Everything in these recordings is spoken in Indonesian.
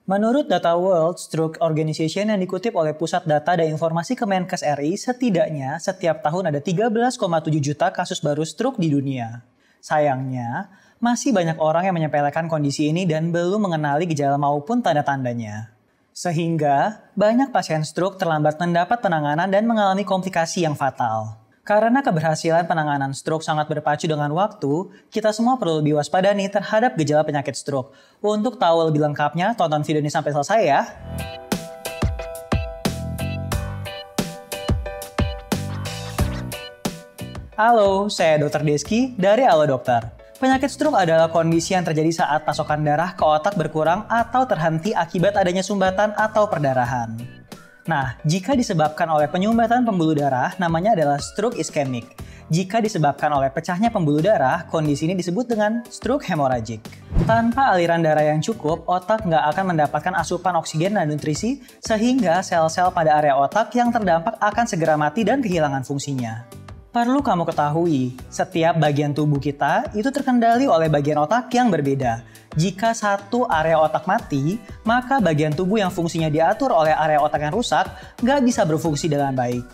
Menurut data World Stroke Organization yang dikutip oleh Pusat Data dan Informasi Kemenkes RI, setidaknya setiap tahun ada 13,7 juta kasus baru stroke di dunia. Sayangnya, masih banyak orang yang menyepelekan kondisi ini dan belum mengenali gejala maupun tanda-tandanya. Sehingga, banyak pasien stroke terlambat mendapat penanganan dan mengalami komplikasi yang fatal. Karena keberhasilan penanganan stroke sangat berpacu dengan waktu, kita semua perlu lebih waspada nih terhadap gejala penyakit stroke. Untuk tahu lebih lengkapnya, tonton video ini sampai selesai ya. Halo, saya Dr. Deski dari Halo Dokter. Penyakit stroke adalah kondisi yang terjadi saat pasokan darah ke otak berkurang atau terhenti akibat adanya sumbatan atau perdarahan. Nah, jika disebabkan oleh penyumbatan pembuluh darah, namanya adalah stroke iskemik. Jika disebabkan oleh pecahnya pembuluh darah, kondisi ini disebut dengan stroke hemoragik. Tanpa aliran darah yang cukup, otak nggak akan mendapatkan asupan oksigen dan nutrisi, sehingga sel-sel pada area otak yang terdampak akan segera mati dan kehilangan fungsinya. Perlu kamu ketahui, setiap bagian tubuh kita itu terkendali oleh bagian otak yang berbeda. Jika satu area otak mati, maka bagian tubuh yang fungsinya diatur oleh area otak yang rusak nggak bisa berfungsi dengan baik.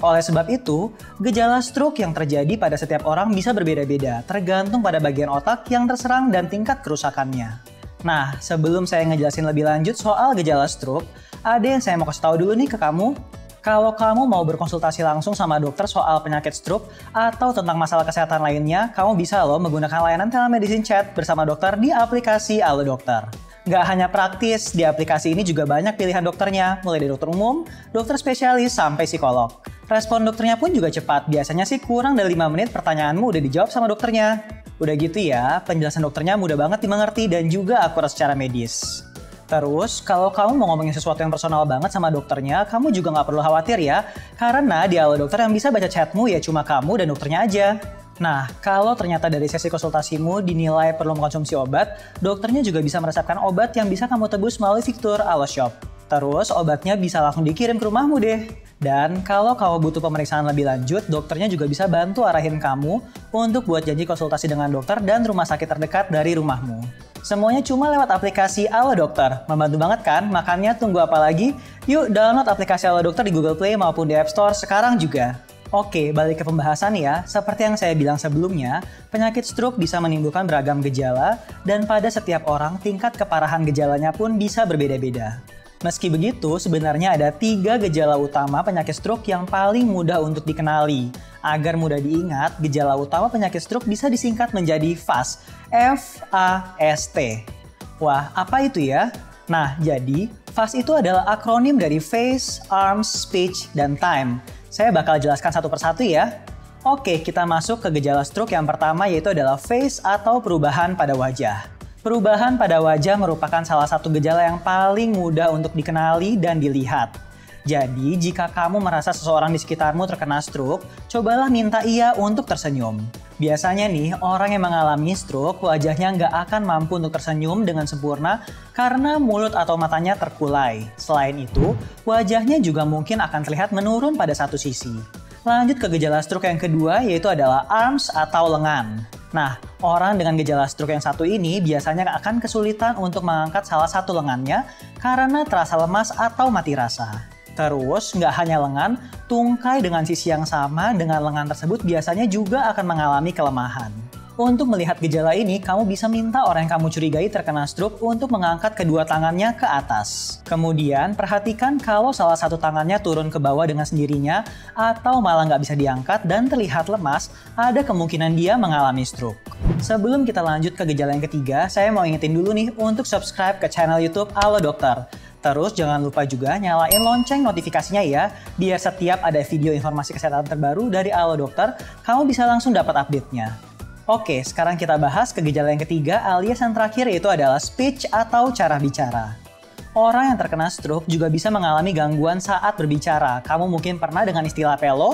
Oleh sebab itu, gejala stroke yang terjadi pada setiap orang bisa berbeda-beda, tergantung pada bagian otak yang terserang dan tingkat kerusakannya. Nah, sebelum saya ngejelasin lebih lanjut soal gejala stroke, ada yang saya mau kasih tahu dulu nih ke kamu. Kalau kamu mau berkonsultasi langsung sama dokter soal penyakit stroke atau tentang masalah kesehatan lainnya, kamu bisa loh menggunakan layanan telemedicine chat bersama dokter di aplikasi Halo Dokter. Gak hanya praktis, di aplikasi ini juga banyak pilihan dokternya, mulai dari dokter umum, dokter spesialis, sampai psikolog. Respon dokternya pun juga cepat, biasanya sih kurang dari 5 menit pertanyaanmu udah dijawab sama dokternya. Udah gitu ya, penjelasan dokternya mudah banget dimengerti dan juga akurat secara medis. Terus, kalau kamu mau ngomongin sesuatu yang personal banget sama dokternya, kamu juga nggak perlu khawatir ya. Karena di Halo Dokter yang bisa baca chatmu ya cuma kamu dan dokternya aja. Nah, kalau ternyata dari sesi konsultasimu dinilai perlu mengkonsumsi obat, dokternya juga bisa meresepkan obat yang bisa kamu tebus melalui fitur Halo Shop. Terus, obatnya bisa langsung dikirim ke rumahmu deh. Dan kalau kamu butuh pemeriksaan lebih lanjut, dokternya juga bisa bantu arahin kamu untuk buat janji konsultasi dengan dokter dan rumah sakit terdekat dari rumahmu. Semuanya cuma lewat aplikasi Halo Dokter. Membantu banget kan? Makanya tunggu apa lagi? Yuk download aplikasi Halo Dokter di Google Play maupun di App Store sekarang juga. Oke, balik ke pembahasan ya. Seperti yang saya bilang sebelumnya, penyakit stroke bisa menimbulkan beragam gejala dan pada setiap orang tingkat keparahan gejalanya pun bisa berbeda-beda. Meski begitu, sebenarnya ada 3 gejala utama penyakit stroke yang paling mudah untuk dikenali. Agar mudah diingat, gejala utama penyakit stroke bisa disingkat menjadi FAST. F-A-S-T. Wah, apa itu ya? Nah, jadi FAST itu adalah akronim dari Face, Arms, Speech, dan Time. Saya bakal jelaskan satu persatu ya. Oke, kita masuk ke gejala stroke yang pertama yaitu adalah face atau perubahan pada wajah. Perubahan pada wajah merupakan salah satu gejala yang paling mudah untuk dikenali dan dilihat. Jadi, jika kamu merasa seseorang di sekitarmu terkena stroke, cobalah minta ia untuk tersenyum. Biasanya nih, orang yang mengalami stroke, wajahnya nggak akan mampu untuk tersenyum dengan sempurna karena mulut atau matanya terkulai. Selain itu, wajahnya juga mungkin akan terlihat menurun pada satu sisi. Lanjut ke gejala stroke yang kedua, yaitu adalah arms atau lengan. Nah, orang dengan gejala stroke yang satu ini biasanya akan kesulitan untuk mengangkat salah satu lengannya karena terasa lemas atau mati rasa. Terus, nggak hanya lengan, tungkai dengan sisi yang sama dengan lengan tersebut biasanya juga akan mengalami kelemahan. Untuk melihat gejala ini, kamu bisa minta orang yang kamu curigai terkena stroke untuk mengangkat kedua tangannya ke atas. Kemudian, perhatikan kalau salah satu tangannya turun ke bawah dengan sendirinya atau malah nggak bisa diangkat dan terlihat lemas, ada kemungkinan dia mengalami stroke. Sebelum kita lanjut ke gejala yang ketiga, saya mau ingetin dulu nih untuk subscribe ke channel YouTube Halo Dokter. Terus jangan lupa juga nyalain lonceng notifikasinya ya, biar setiap ada video informasi kesehatan terbaru dari Halo Dokter, kamu bisa langsung dapat update-nya. Oke, sekarang kita bahas ke gejala yang ketiga alias yang terakhir yaitu adalah speech atau cara bicara. Orang yang terkena stroke juga bisa mengalami gangguan saat berbicara. Kamu mungkin pernah dengan istilah pelo?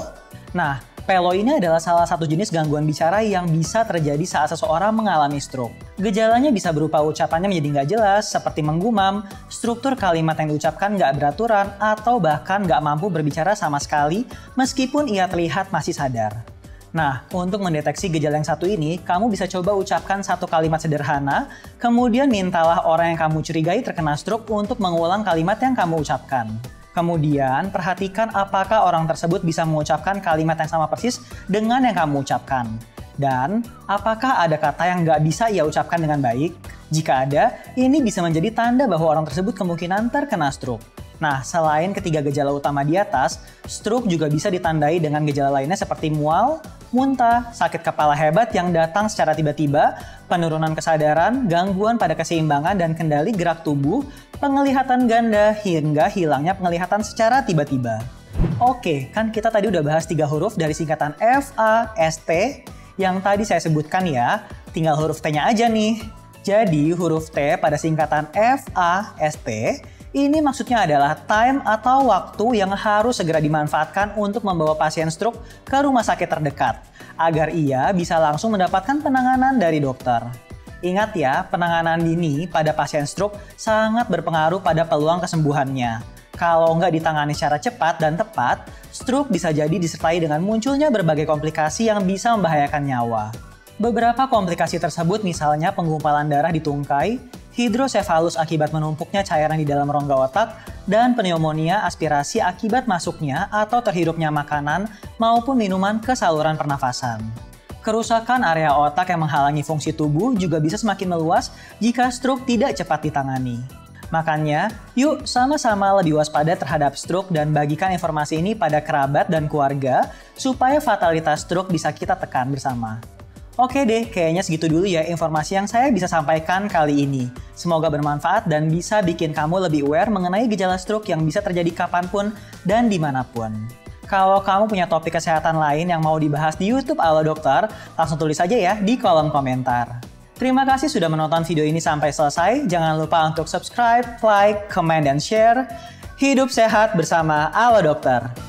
Nah, pelo ini adalah salah satu jenis gangguan bicara yang bisa terjadi saat seseorang mengalami stroke. Gejalanya bisa berupa ucapannya menjadi nggak jelas, seperti menggumam, struktur kalimat yang diucapkan nggak beraturan, atau bahkan nggak mampu berbicara sama sekali meskipun ia terlihat masih sadar. Nah, untuk mendeteksi gejala yang satu ini, kamu bisa coba ucapkan satu kalimat sederhana, kemudian mintalah orang yang kamu curigai terkena stroke untuk mengulang kalimat yang kamu ucapkan. Kemudian, perhatikan apakah orang tersebut bisa mengucapkan kalimat yang sama persis dengan yang kamu ucapkan. Dan, apakah ada kata yang nggak bisa ia ucapkan dengan baik? Jika ada, ini bisa menjadi tanda bahwa orang tersebut kemungkinan terkena stroke. Nah, selain ketiga gejala utama di atas, stroke juga bisa ditandai dengan gejala lainnya seperti mual, muntah, sakit kepala hebat yang datang secara tiba-tiba, penurunan kesadaran, gangguan pada keseimbangan dan kendali gerak tubuh, penglihatan ganda, hingga hilangnya penglihatan secara tiba-tiba. Oke, kan kita tadi udah bahas 3 huruf dari singkatan FAST yang tadi saya sebutkan ya, tinggal huruf T-nya aja nih. Jadi huruf T pada singkatan FAST ini maksudnya adalah time atau waktu yang harus segera dimanfaatkan untuk membawa pasien stroke ke rumah sakit terdekat, agar ia bisa langsung mendapatkan penanganan dari dokter. Ingat ya, penanganan dini pada pasien stroke sangat berpengaruh pada peluang kesembuhannya. Kalau nggak ditangani secara cepat dan tepat, stroke bisa jadi disertai dengan munculnya berbagai komplikasi yang bisa membahayakan nyawa. Beberapa komplikasi tersebut misalnya penggumpalan darah di tungkai, hidrosefalus akibat menumpuknya cairan di dalam rongga otak, dan pneumonia aspirasi akibat masuknya atau terhirupnya makanan maupun minuman ke saluran pernafasan. Kerusakan area otak yang menghalangi fungsi tubuh juga bisa semakin meluas jika stroke tidak cepat ditangani. Makanya, yuk sama-sama lebih waspada terhadap stroke dan bagikan informasi ini pada kerabat dan keluarga supaya fatalitas stroke bisa kita tekan bersama. Oke deh, kayaknya segitu dulu ya informasi yang saya bisa sampaikan kali ini. Semoga bermanfaat dan bisa bikin kamu lebih aware mengenai gejala stroke yang bisa terjadi kapanpun dan dimanapun. Kalau kamu punya topik kesehatan lain yang mau dibahas di YouTube Halo Dokter, langsung tulis aja ya di kolom komentar. Terima kasih sudah menonton video ini sampai selesai. Jangan lupa untuk subscribe, like, comment, dan share. Hidup sehat bersama Halo Dokter.